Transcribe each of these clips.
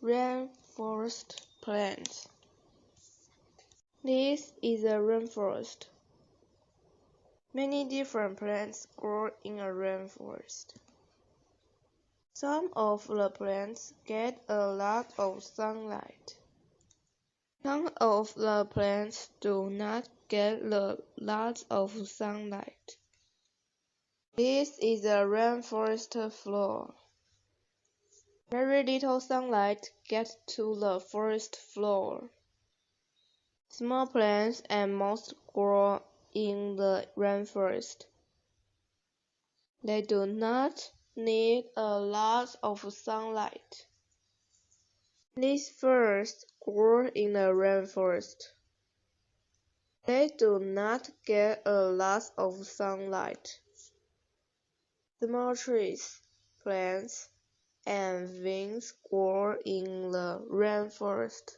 Rainforest plants. This is a rainforest. Many different plants grow in a rainforest. Some of the plants get a lot of sunlight. Some of the plants do not get a lot of sunlight. This is a rainforest floor. Very little sunlight gets to the forest floor. Small plants and moss grow in the rainforest. They do not need a lot of sunlight. These first grow in the rainforest. They do not get a lot of sunlight. Small trees, plants, and vines grow in the rainforest.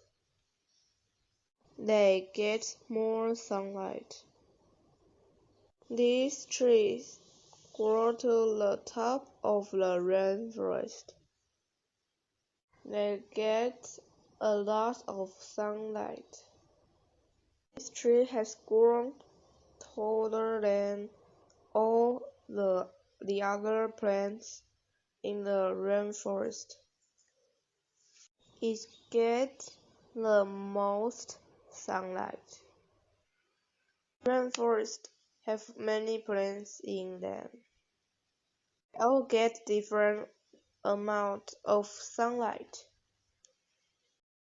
They get more sunlight. These trees grow to the top of the rainforest. They get a lot of sunlight. This tree has grown taller than all the other plants in the rainforest. It gets the most sunlight. Rainforests have many plants in them. They all get different amounts of sunlight.